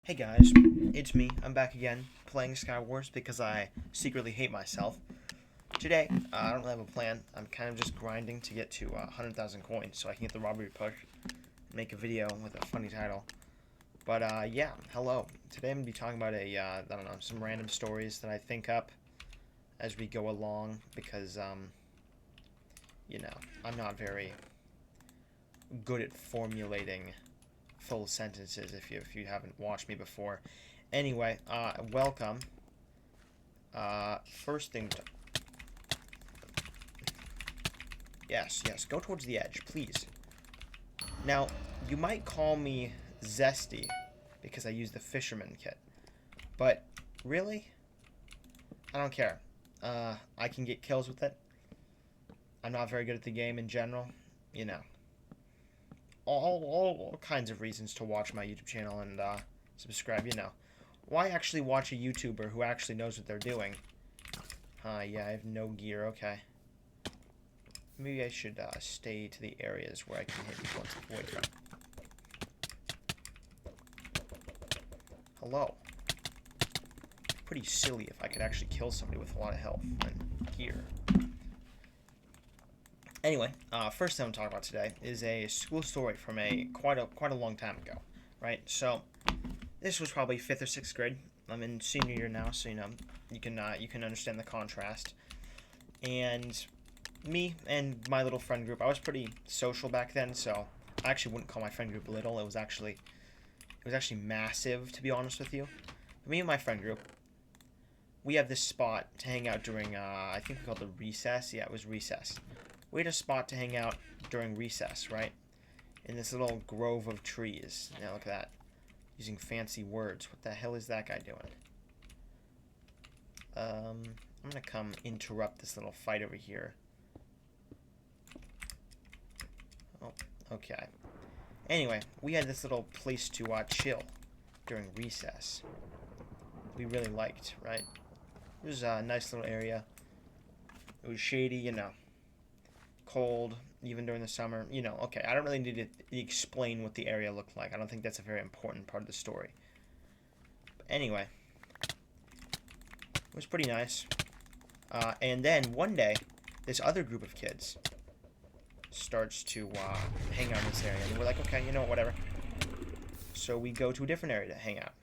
Hey guys, it's me. I'm back again playing Skywars because I secretly hate myself. Today, I don't really have a plan. I'm kind of just grinding to get to 100,000 coins so I can get the robbery push and make a video with a funny title. But yeah, hello. Today I'm going to be talking about I don't know, some random stories that I think up as we go along because, you know, I'm not very good at formulating full sentences if you haven't watched me before. Anyway, welcome. First thing to... Yes, go towards the edge, please. Now, you might call me zesty because I use the fisherman kit. But, really? I don't care. I can get kills with it. I'm not very good at the game in general. You know. All kinds of reasons to watch my YouTube channel and subscribe, you know. Why actually watch a YouTuber who actually knows what they're doing? Yeah, I have no gear, okay. Maybe I should stay to the areas where I can hit people once the void drop. Hello. Pretty silly if I could actually kill somebody with a lot of health and gear. Anyway, first thing I'm talking about today is a school story from quite a long time ago, right? So this was probably 5th or 6th grade. I'm in senior year now, so you can understand the contrast. And me and my little friend group, I was pretty social back then, so I actually wouldn't call my friend group little. It was actually massive, to be honest with you. But me and my friend group, we have this spot to hang out during I think we called it recess. Yeah, it was recess. We had a spot to hang out during recess, right? In this little grove of trees. Now look at that. Using fancy words. What the hell is that guy doing? I'm gonna come interrupt this little fight over here. Oh, okay. Anyway, we had this little place to chill during recess. We really liked, right? It was a nice little area. It was shady, you know. Cold, even during the summer. You know, okay, I don't really need to explain what the area looked like. I don't think that's a very important part of the story. But anyway, it was pretty nice. And then one day, this other group of kids starts to hang out in this area. And we're like, okay, you know what, whatever. So we go to a different area to hang out.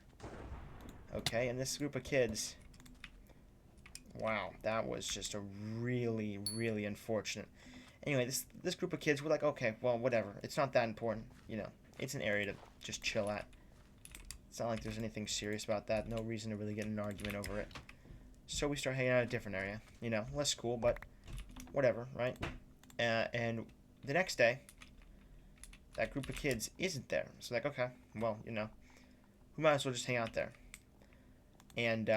Okay, and this group of kids... Wow, that was just a really, really unfortunate... Anyway, this group of kids were like, okay, well, whatever. It's not that important. You know, it's an area to just chill at. It's not like there's anything serious about that. No reason to really get in an argument over it. So we start hanging out at a different area. You know, less cool, but whatever, right? And the next day, that group of kids isn't there. So like, okay, well, you know, we might as well just hang out there. And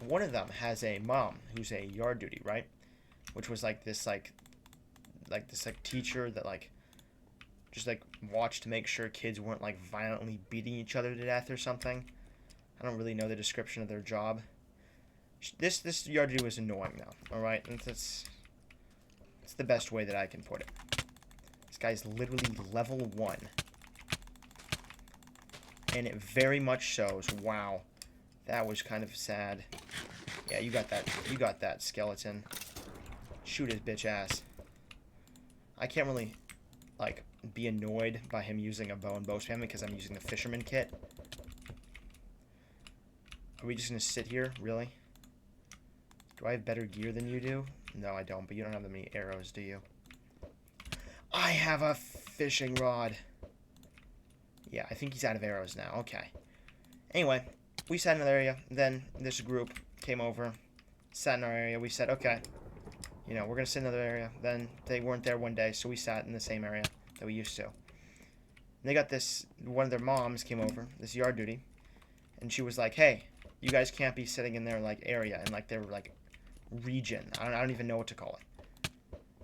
one of them has a mom who's a yard duty, right? Which was like this teacher that just watched to make sure kids weren't violently beating each other to death or something. I don't really know the description of their job. This yard duty was annoying though. All right, and that's the best way that I can put it. This guy's literally level 1, and it very much shows. Wow, that was kind of sad. Yeah, you got that. You got that, skeleton. Shoot his bitch ass. I can't really, be annoyed by him using a bow and bow spam because I'm using the fisherman kit. Are we just gonna sit here? Really? Do I have better gear than you do? No, I don't, but you don't have that many arrows, do you? I have a fishing rod. Yeah, I think he's out of arrows now. Okay. Anyway, we sat in another area. Then this group came over, sat in our area. We said, okay, you know, we're going to sit in another area. Then they weren't there one day, so we sat in the same area that we used to. And they got one of their moms came over, this yard duty, and she was like, hey, you guys can't be sitting in their, area, in, their, region. I don't even know what to call it.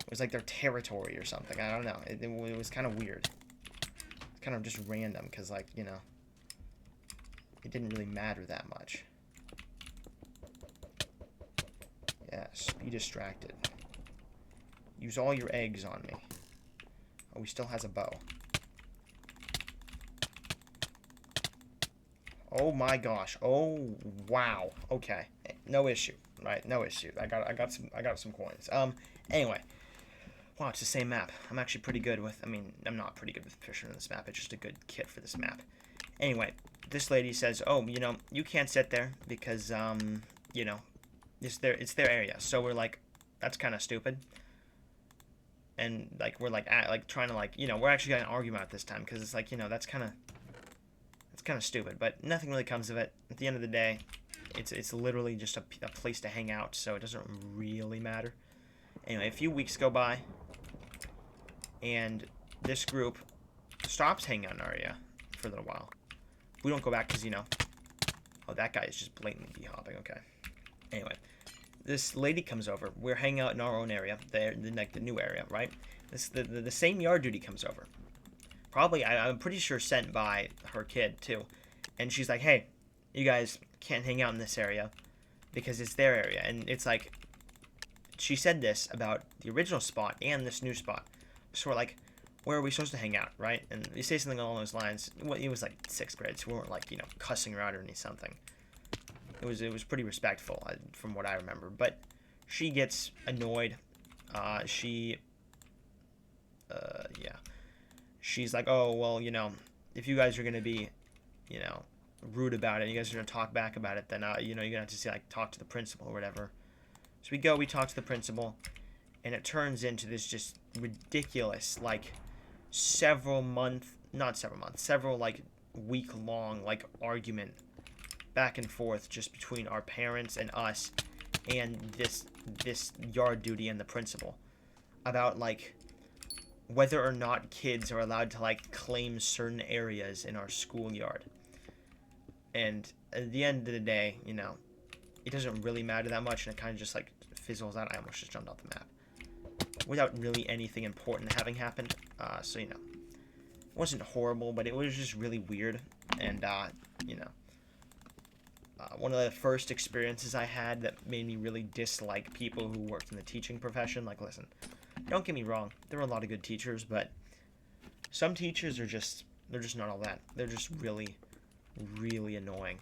It was, their territory or something. I don't know. It was kind of weird. It's kind of just random, because, you know, it didn't really matter that much. Yes, be distracted. Use all your eggs on me. Oh, he still has a bow. Oh my gosh. Oh wow. Okay. No issue. Right. No issue. I got some coins. Anyway. Wow, it's the same map. I'm actually pretty good with. I mean, I'm not pretty good with fishing in this map. It's just a good kit for this map. Anyway, this lady says, "Oh, you can't sit there because you know, it's their area." So we're like, "That's kind of stupid." And like we're like trying to we're actually gonna argue about it this time because it's like that's kind of stupid. But nothing really comes of it. At the end of the day, it's literally just a place to hang out, so it doesn't really matter. Anyway, a few weeks go by, and this group stops hanging out in our area for a little while. We don't go back because, oh, that guy is just blatantly d-hopping. Okay. Anyway, this lady comes over. We're hanging out in our own area, the new area, right? The same yard duty comes over. Probably, I'm pretty sure sent by her kid, too. And she's like, hey, you guys can't hang out in this area because it's their area. And it's like, she said this about the original spot and this new spot. So we're like, where are we supposed to hang out, right? And you say something along those lines. Well, it was like 6th grade, so we weren't like, cussing her out or anything. It was pretty respectful from what I remember. But she gets annoyed. She's like, oh, well, if you guys are going to be, rude about it, you guys are going to talk back about it, then, you're going to have to say, like, talk to the principal or whatever. So we talk to the principal, and it turns into this just ridiculous, like, several like week-long, like, argument back and forth just between our parents and us and this yard duty and the principal about, like, whether or not kids are allowed to, like, claim certain areas in our schoolyard. And at the end of the day, it doesn't really matter that much, and it kind of just, like, fizzles out. I almost just jumped off the map. Without really anything important having happened. So, it wasn't horrible, but it was just really weird. And, one of the first experiences I had that made me really dislike people who worked in the teaching profession. Like, listen, don't get me wrong. There are a lot of good teachers, but some teachers are just, they're just not all that. They're just really, really annoying.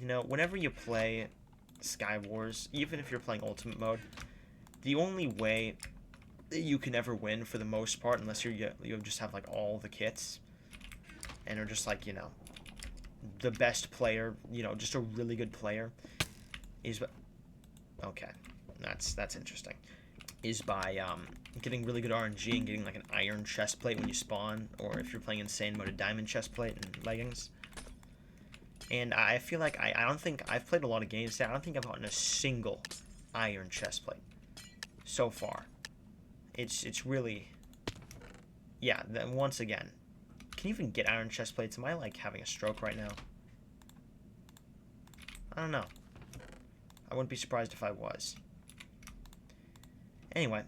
Whenever you play Sky Wars, even if you're playing Ultimate Mode, the only way that you can ever win for the most part, unless you just have like all the kits, and are just like the best player, just a really good player, is okay, that's interesting. Is by getting really good RNG and getting like an iron chest plate when you spawn, or if you're playing insane mode, a diamond chest plate and leggings. And I feel like I don't think I've played a lot of games there. I don't think I've gotten a single iron chest plate so far. It's really, yeah. Then once again, can you even get iron chest plates? Am I like having a stroke right now? I don't know. I wouldn't be surprised if I was. Anyway,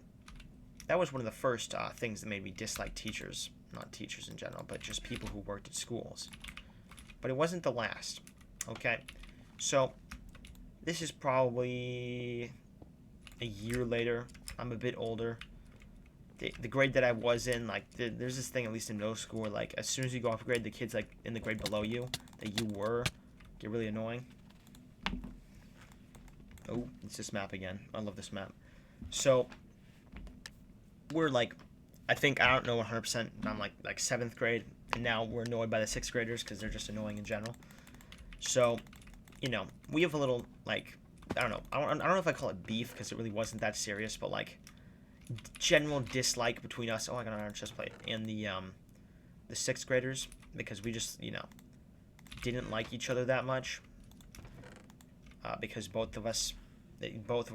that was one of the first things that made me dislike teachers. Not teachers in general, but just people who worked at schools. But it wasn't the last. Okay? So, this is probably a year later. I'm a bit older. The grade that I was in, like, there's this thing, at least in middle school, where, like, as soon as you go off a grade, the kids, like, in the grade below you, that you were, get really annoying. Oh, it's this map again. I love this map. So, we're, like, I don't know 100%, I'm, like 7th grade, and now we're annoyed by the 6th graders, because they're just annoying in general. So, we have a little, like, I don't know. I don't know if I call it beef, because it really wasn't that serious, but, like, general dislike between us. Oh, I got an iron chest plate. And the 6th graders, because we just, didn't like each other that much. Because both of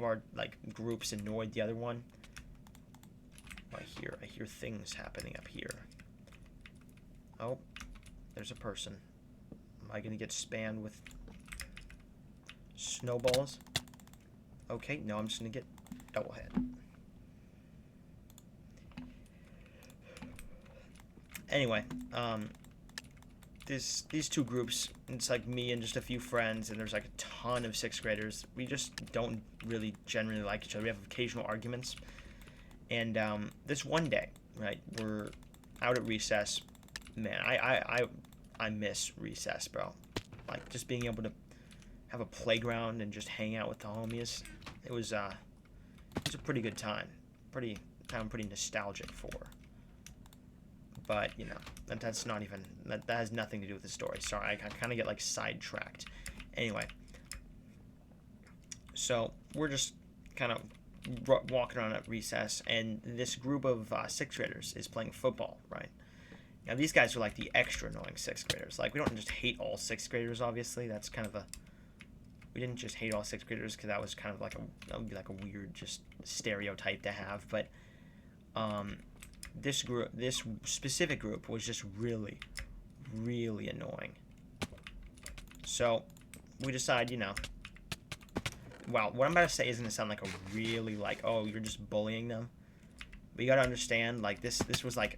our, like, groups annoyed the other one. I hear things happening up here. Oh, there's a person. Am I gonna get spammed with snowballs? Okay, no, I'm just gonna get double hit. Anyway, these two groups, it's like me and just a few friends, and there's like a ton of 6th graders. We just don't really generally like each other. We have occasional arguments. And this one day, right, we're out at recess, man, I miss recess, bro. Like, just being able to have a playground and just hang out with the homies. It was a pretty good time. I'm pretty nostalgic for. But, you know, that's not even, that has nothing to do with the story. Sorry, I kind of get, like, sidetracked. Anyway. So, we're just kind of walking around at recess, and this group of 6th graders is playing football, right? Now, these guys are, like, the extra annoying 6th graders. Like, we don't just hate all 6th graders, obviously. That's kind of a... We didn't just hate all 6th graders, because that was kind of like that would be like a weird, just, stereotype to have. But, this specific group was just really, really annoying. So, we decide, you know... Wow, what I'm about to say is going to sound like a really, like, oh, you're just bullying them. But you got to understand, like, this was, like,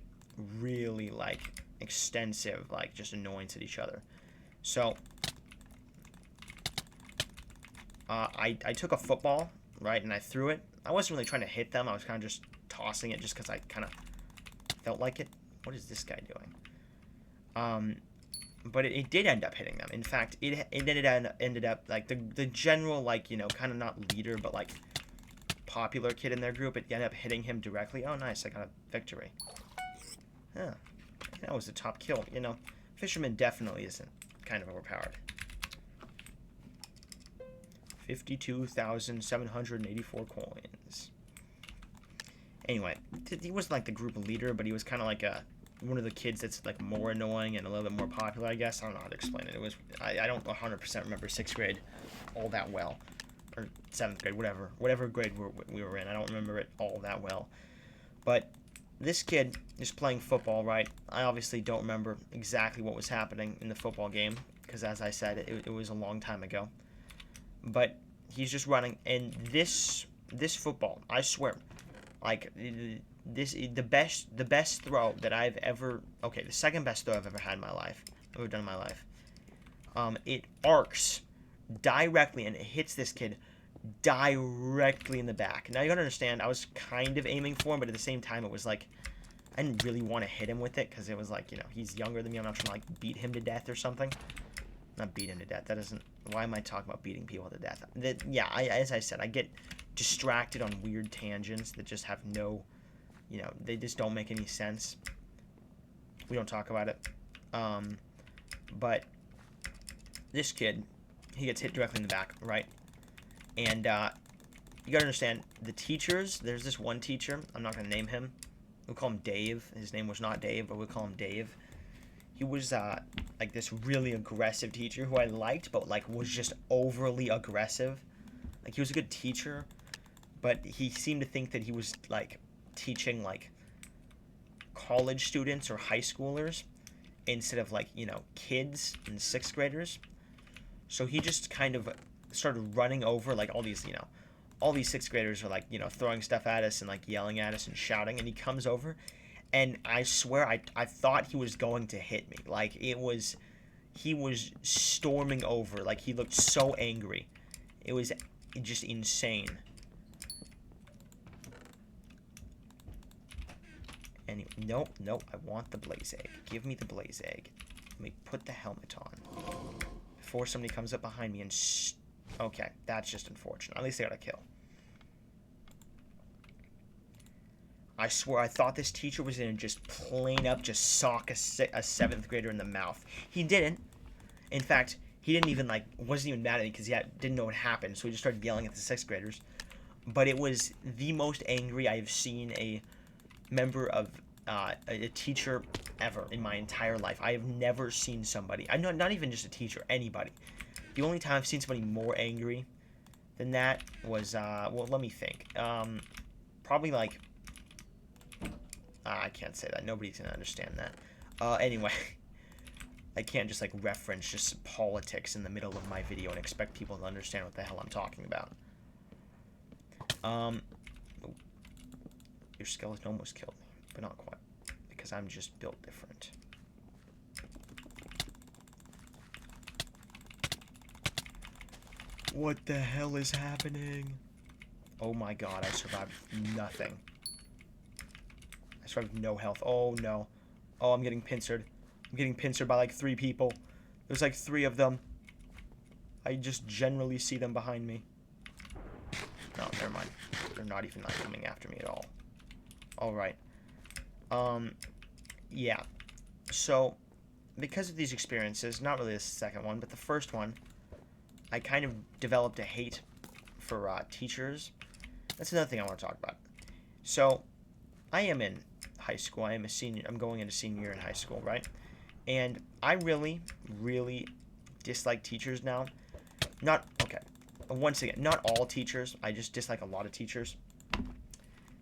really, like, extensive, like, just annoyance at each other. So, I took a football, right, and I threw it. I wasn't really trying to hit them. I was kind of just tossing it just because I kind of felt like it. What is this guy doing? But it did end up hitting them. In fact, it ended up, like, the general, like, you know, kind of not leader, but, like, popular kid in their group, it ended up hitting him directly. Oh, nice, I got a victory. Huh. That was the top kill. You know, Fisherman definitely isn't kind of overpowered. 52,784 coins. Anyway, he wasn't, like, the group leader, but he was kind of like one of the kids that's, like, more annoying and a little bit more popular, I guess. I don't know how to explain it. It was, I don't 100% remember 6th grade all that well. Or 7th grade, whatever grade we were in. I don't remember it all that well. But this kid is playing football, right? I obviously don't remember exactly what was happening in the football game, because as I said, it was a long time ago. But he's just running, and this football, I swear, like, the best throw that I've ever, okay, the second best throw I've ever had in my life, ever done in my life. It arcs directly, and it hits this kid directly in the back. Now, you gotta understand, I was kind of aiming for him, but at the same time, it was like, I didn't really want to hit him with it, because it was like, you know, he's younger than me. I'm not trying to, like, beat him to death or something. Not beat him to death. That doesn't... Why am I talking about beating people to death? Yeah, as I said, I get distracted on weird tangents that just have no... You know, they just don't make any sense. We don't talk about it. But this kid, he gets hit directly in the back, right? And you gotta understand, the teachers, there's this one teacher, I'm not gonna name him. We'll call him Dave. His name was not Dave, but we'll call him Dave. He was, like, this really aggressive teacher who I liked, but, like, was just overly aggressive. Like, he was a good teacher, but he seemed to think that he was, like, teaching, like, college students or high schoolers instead of, like, you know, kids and 6th graders. So he just kind of started running over, like, all these, you know, all these 6th graders are, like, you know, throwing stuff at us and, like, yelling at us and shouting, and he comes over, and I swear I thought he was going to hit me. Like, he was storming over. Like, he looked so angry. It was just insane. Anyway, nope, I want the blaze egg. Give me the blaze egg. Let me put the helmet on before somebody comes up behind me and okay, that's just unfortunate. At least I got a kill. I swear, I thought this teacher was going to just plain up just sock a 7th grader in the mouth. He didn't. In fact, he didn't even, like, wasn't even mad at me because he didn't know what happened, so he just started yelling at the 6th graders. But it was the most angry I've seen a member of a teacher ever in my entire life. I have never seen somebody, I know, not even just a teacher, anybody. The only time I've seen somebody more angry than that was, well, let me think. Probably, like, I can't say that. Nobody's going to understand that. Anyway, I can't just, like, reference just politics in the middle of my video and expect people to understand what the hell I'm talking about. Your skeleton almost killed me, but not quite, because I'm just built different. What the hell is happening? Oh my god, I survived nothing. I survived no health. Oh no. Oh, I'm getting pincered. I'm getting pincered by like 3 people. There's like 3 of them. I just generally see them behind me. No, never mind. They're not even like coming after me at all. Alright. Yeah. So, because of these experiences, not really the second one, but the first one, I kind of developed a hate for teachers. That's another thing I want to talk about. So, I am in high school. I am a senior. I'm going into senior year in high school, right? And I really, really dislike teachers now. Okay. Once again, not all teachers. I just dislike a lot of teachers.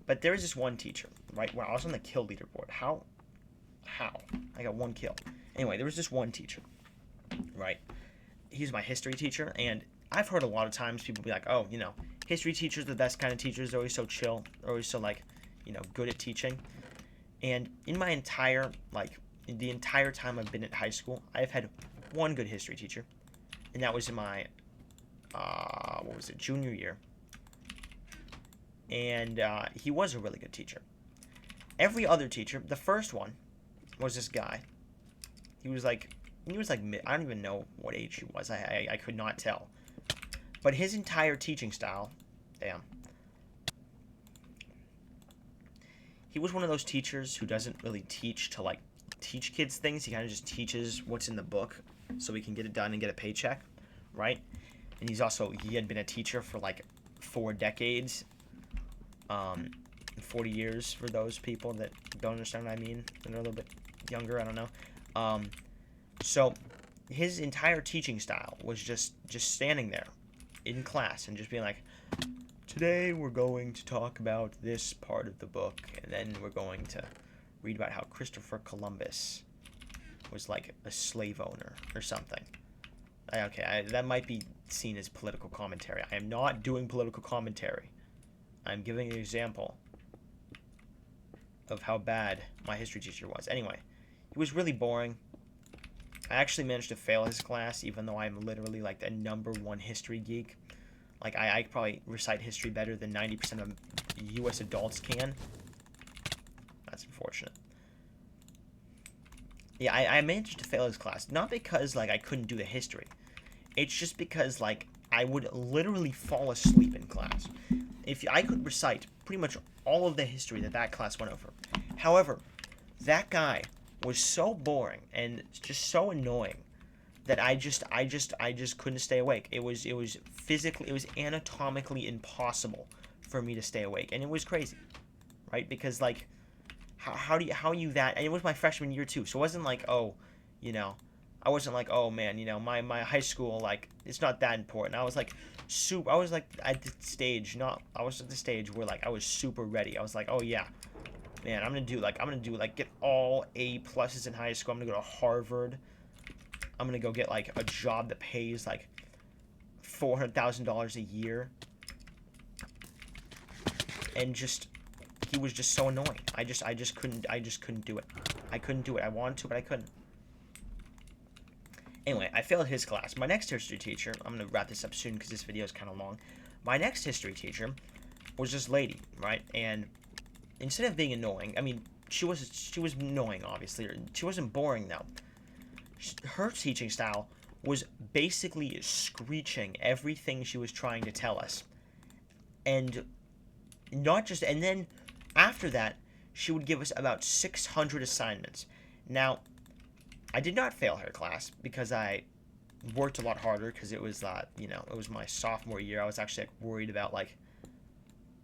But there is this one teacher, right? When I was on the kill leaderboard. How? I got 1 kill. Anyway, there was this one teacher, right? He's my history teacher, and I've heard a lot of times people be like, oh, history teachers are the best kind of teachers. They're always so chill. They're always so, like, good at teaching. And in my entire, the entire time I've been at high school, I've had 1 good history teacher, and that was in my, junior year. And he was a really good teacher. Every other teacher, the first one was this guy. He was like, I don't even know what age he was. I could not tell. But his entire teaching style, damn. He was one of those teachers who doesn't really teach to, like, teach kids things. He kind of just teaches what's in the book so he can get it done and get a paycheck, right? And he had been a teacher for, like, 4 decades. 40 years for those people that don't understand what I mean. They're a little bit younger, I don't know. So his entire teaching style was just standing there in class and just being like, today we're going to talk about this part of the book, and then we're going to read about how Christopher Columbus was like a slave owner or something. That might be seen as political commentary. I am not doing political commentary. I'm giving an example of how bad my history teacher was. Anyway, he was really boring. I actually managed to fail his class, even though I'm literally like the #1 history geek. Like, I could probably recite history better than 90% of U.S. adults can. That's unfortunate. Yeah, I managed to fail his class. Not because, like, I couldn't do the history. It's just because, like, I would literally fall asleep in class. I could recite pretty much all of the history that class went over. However, that guy was so boring and just so annoying that I just couldn't stay awake. It was anatomically impossible for me to stay awake, and it was crazy, right? Because, like, how are you that? And it was my freshman year too, so it wasn't like, oh, I wasn't like, oh man, my high school, like, it's not that important. I was like at the stage, where, like, I was super ready. I was like, oh yeah, man, I'm gonna get all A pluses in high school. I'm gonna go to Harvard. I'm gonna go get, like, a job that pays, like, $400,000 a year. And he was just so annoying. I just couldn't do it. I couldn't do it. I wanted to, but I couldn't. Anyway, I failed his class. My next history teacher, I'm gonna wrap this up soon because this video is kind of long. My next history teacher was this lady, right? And instead of being annoying, I mean, she was annoying, obviously. She wasn't boring though. Her teaching style was basically screeching everything she was trying to tell us. And then after that, she would give us about 600 assignments. Now, I did not fail her class because I worked a lot harder, because it was, it was my sophomore year. I was actually, like, worried about, like,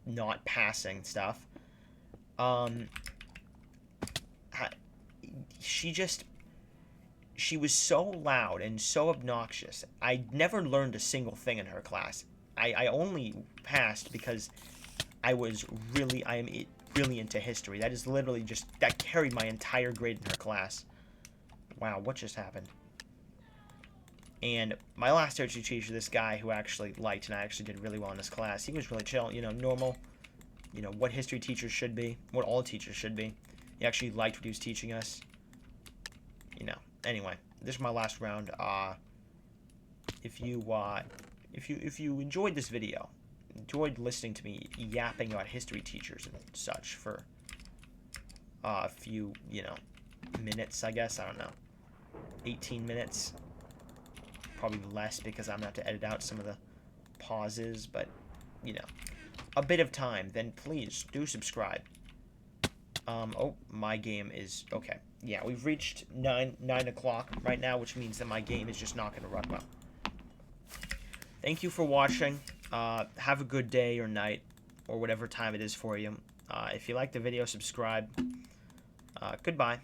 not passing stuff. She was so loud and so obnoxious. I never learned a single thing in her class. I only passed because I am really into history. That is literally that carried my entire grade in her class. Wow, what just happened? And my last history teacher, this guy who I actually liked, and I actually did really well in this class, he was really chill, normal, what history teachers should be, what all teachers should be. He actually liked what he was teaching us. Anyway, this is my last round. If you enjoyed this video, enjoyed listening to me yapping about history teachers and such for a few, minutes, I guess, I don't know. 18 minutes. Probably less because I'm going to have to edit out some of the pauses, but, you know, a bit of time, then please do subscribe. Oh, my game is... Okay. Yeah, we've reached 9 o'clock right now, which means that my game is just not going to run well. Thank you for watching. Have a good day or night, or whatever time it is for you. If you like the video, subscribe. Goodbye.